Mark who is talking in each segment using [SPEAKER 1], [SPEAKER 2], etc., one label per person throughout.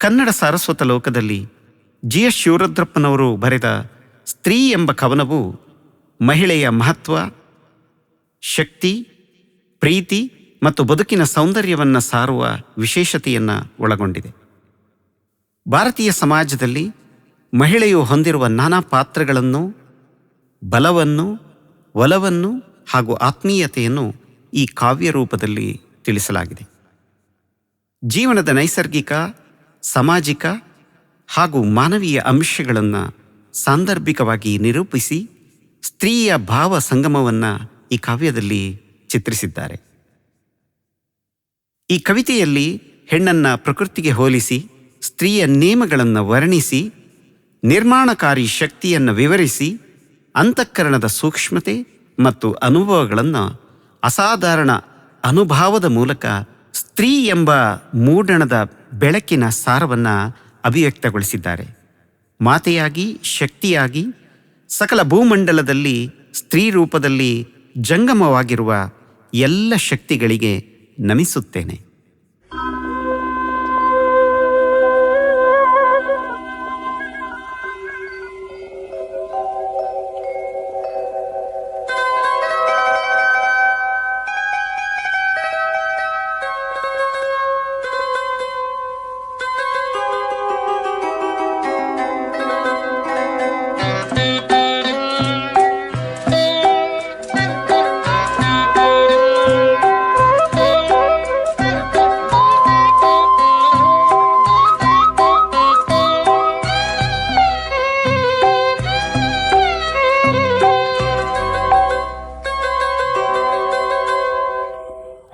[SPEAKER 1] ಕನ್ನಡ ಸಾರಸ್ವತ ಲೋಕದಲ್ಲಿ GS ಶಿವರುದ್ರಪ್ಪನವರು ಬರೆದ ಸ್ತ್ರೀ ಎಂಬ ಕವನವು ಮಹಿಳೆಯ ಮಹತ್ವ, ಶಕ್ತಿ, ಪ್ರೀತಿ ಮತ್ತು ಬದುಕಿನ ಸೌಂದರ್ಯವನ್ನು ಸಾರುವ ವಿಶೇಷತೆಯನ್ನು ಒಳಗೊಂಡಿದೆ. ಭಾರತೀಯ ಸಮಾಜದಲ್ಲಿ ಮಹಿಳೆಯು ಹೊಂದಿರುವ ನಾನಾ ಪಾತ್ರಗಳನ್ನು, ಬಲವನ್ನು, ಒಲವನ್ನು ಹಾಗೂ ಆತ್ಮೀಯತೆಯನ್ನು ಈ ಕಾವ್ಯ ರೂಪದಲ್ಲಿ ತಿಳಿಸಲಾಗಿದೆ. ಜೀವನದ ನೈಸರ್ಗಿಕ, ಸಾಮಾಜಿಕ ಹಾಗೂ ಮಾನವೀಯ ಅಂಶಗಳನ್ನು ಸಾಂದರ್ಭಿಕವಾಗಿ ನಿರೂಪಿಸಿ ಸ್ತ್ರೀಯ ಭಾವ ಸಂಗಮವನ್ನು ಈ ಕಾವ್ಯದಲ್ಲಿ ಚಿತ್ರಿಸಿದ್ದಾರೆ. ಈ ಕವಿತೆಯಲ್ಲಿ ಹೆಣ್ಣನ್ನು ಪ್ರಕೃತಿಗೆ ಹೋಲಿಸಿ, ಸ್ತ್ರೀಯ ನೇಮಗಳನ್ನು ವರ್ಣಿಸಿ, ನಿರ್ಮಾಣಕಾರಿ ಶಕ್ತಿಯನ್ನು ವಿವರಿಸಿ, ಅಂತಃಕರಣದ ಸೂಕ್ಷ್ಮತೆ ಮತ್ತು ಅನುಭವಗಳನ್ನು ಅಸಾಧಾರಣ ಅನುಭವದ ಮೂಲಕ ಸ್ತ್ರೀ ಎಂಬ ಮೂಡಣದ ಬೆಳಕಿನ ಸಾರವನ್ನು ಅಭಿವ್ಯಕ್ತಗೊಳಿಸಿದ್ದಾರೆ. ಮಾತೆಯಾಗಿ, ಶಕ್ತಿಯಾಗಿ, ಸಕಲ ಭೂಮಂಡಲದಲ್ಲಿ ಸ್ತ್ರೀ ರೂಪದಲ್ಲಿ ಜಂಗಮವಾಗಿರುವ ಎಲ್ಲ ಶಕ್ತಿಗಳಿಗೆ ನಮಿಸುತ್ತೇನೆ.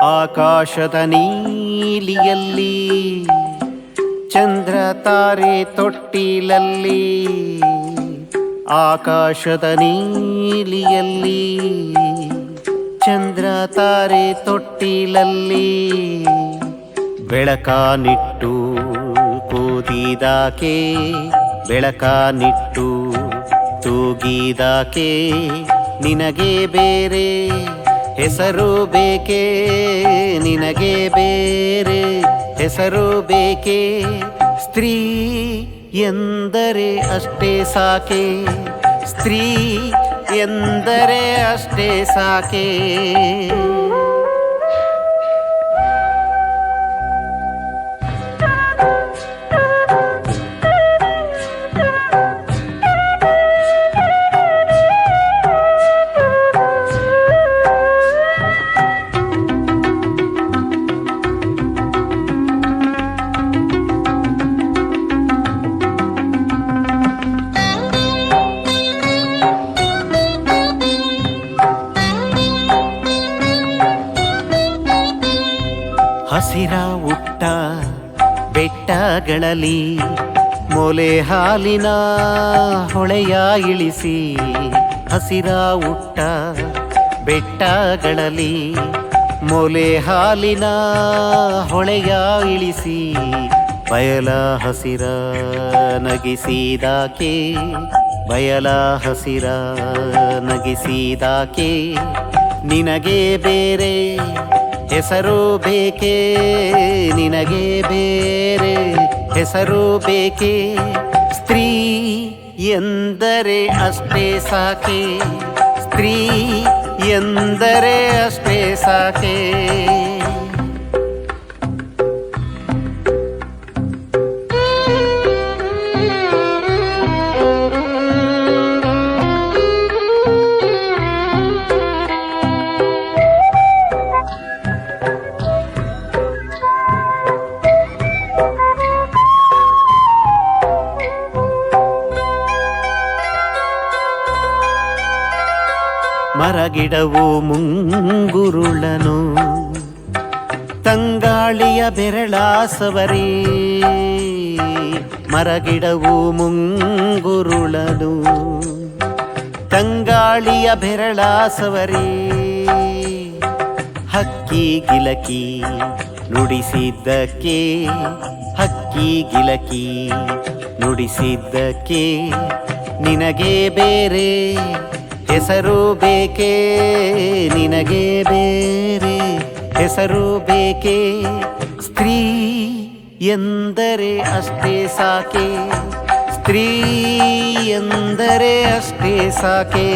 [SPEAKER 1] ಆಕಾಶದ ನೀಲಿಯಲ್ಲಿ ಚಂದ್ರ ತಾರೆ ತೊಟ್ಟಿಲಲ್ಲಿ, ಆಕಾಶದ ನೀಲಿಯಲ್ಲಿ ಚಂದ್ರ ತಾರೆ ತೊಟ್ಟಿಲಲ್ಲಿ, ಬೆಳಕಾನಿಟ್ಟು ಕೂದಿದಾಕೆ, ಬೆಳಕಾನಿಟ್ಟು ತೂಗಿದಾಕೆ, ನಿನಗೆ ಬೇರೆ ಹೆಸರು ಬೇಕೆ, ನಿನಗೆ ಬೇರೆ ಹೆಸರು ಬೇಕೆ, ಸ್ತ್ರೀ ಎಂದರೆ ಅಷ್ಟೇ ಸಾಕೆ, ಸ್ತ್ರೀ ಎಂದರೆ ಅಷ್ಟೇ ಸಾಕೆ. ಹಸಿರ ಉಟ್ಟ ಬೆಟ್ಟಗಳಲ್ಲಿ ಮೊಲೆ ಹಾಲಿನ ಹೊಳೆಯ ಇಳಿಸಿ, ಹಸಿರ ಉಟ್ಟ ಬೆಟ್ಟಗಳಲ್ಲಿ ಮೊಲೆ ಹಾಲಿನ ಹೊಳೆಯ ಇಳಿಸಿ, ಬಯಲ ಹಸಿರ ನಗಿಸಿದಾಕೆ, ಬಯಲ ಹಸಿರ ನಗಿಸಿದಾಕೆ, ನಿನಗೆ ಬೇರೆ ಹೆಸರು ಬೇಕೆ, ನಿನಗೆ ಬೇರೆ ಹೆಸರು ಬೇಕೆ, ಸ್ತ್ರೀ ಎಂದರೆ ಅಷ್ಟೇ ಸಾಕೆ, ಸ್ತ್ರೀ ಎಂದರೆ ಅಷ್ಟೇ ಸಾಕೆ. ಮರಗಿಡವು ಮುಂಗುರುಳನು ತಂಗಾಳಿಯ ಬೆರಳಾಸವರಿ, ಮರಗಿಡವು ಮುಂಗುರುಳನು ತಂಗಾಳಿಯ ಬೆರಳಾಸವರಿ, ಹಕ್ಕಿ ಗಿಲಕಿ ನುಡಿಸಿದ್ದಕ್ಕೆ, ಹಕ್ಕಿ ಗಿಲಕಿ ನುಡಿಸಿದ್ದಕ್ಕೆ, ನಿನಗೆ ಬೇರೆ ಹೆಸರು ಬೇಕೆ, ನಿನಗೆ ಬೇರೆ ಹೆಸರು ಬೇಕೆ, ಸ್ತ್ರೀ ಎಂದರೆ ಅಷ್ಟೇ ಸಾಕೆ, ಸ್ತ್ರೀ ಎಂದರೆ ಅಷ್ಟೇ ಸಾಕೆ.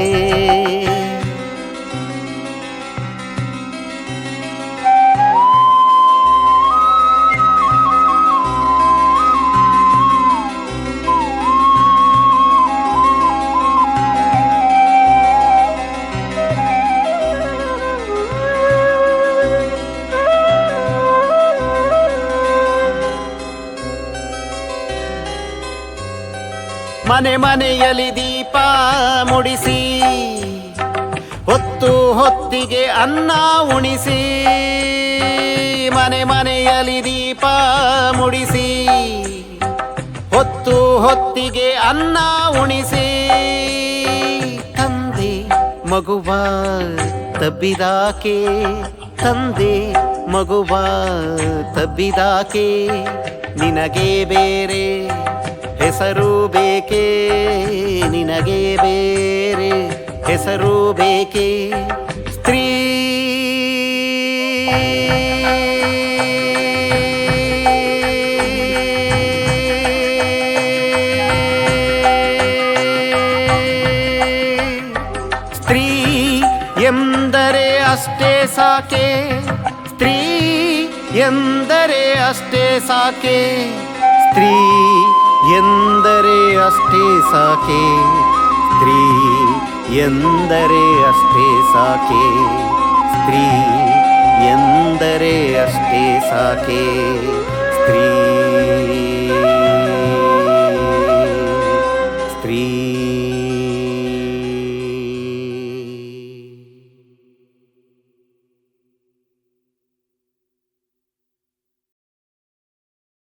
[SPEAKER 1] ಮನೆ ಮನೆಯಲ್ಲಿ ದೀಪ ಮುಡಿಸಿ, ಹೊತ್ತು ಹೊತ್ತಿಗೆ ಅನ್ನ ಉಣಿಸಿ. ಮನೆ ಮನೆಯಲ್ಲಿ ದೀಪ ಮುಡಿಸಿ, ಹೊತ್ತು ಹೊತ್ತಿಗೆ ಅನ್ನ ಉಣಿಸಿ. ತಂದೆ ಮಗುವ ತಬ್ಬಿದಾಕೆ, ತಂದೆ ಮಗುವ ತಬ್ಬಿದಾಕೆ. ನಿನಗೆ ಬೇರೆ ಹೆಸರು ಬೇಕೆ, ನಿನಗೆ ಬೇರೆ ಹೆಸರು ಬೇಕೆ. ಸ್ತ್ರೀ ಸ್ತ್ರೀ ಎಂದರೆ ಅಷ್ಟೇ ಸಾಕೆ, ಸ್ತ್ರೀ ಎಂದರೆ ಅಷ್ಟೇ ಸಾಕೆ. ಸ್ತ್ರೀ ಎಂದರೆ ಅಷ್ಟೇ ಸಾಕೆ, ಸ್ತ್ರೀ ಎಂದರೆ ಅಷ್ಟೇ ಸಾಕೆ. ಸ್ತ್ರೀ ಎಂದರೆ ಅಷ್ಟೇ ಸಾಕೆ, ಸ್ತ್ರೀ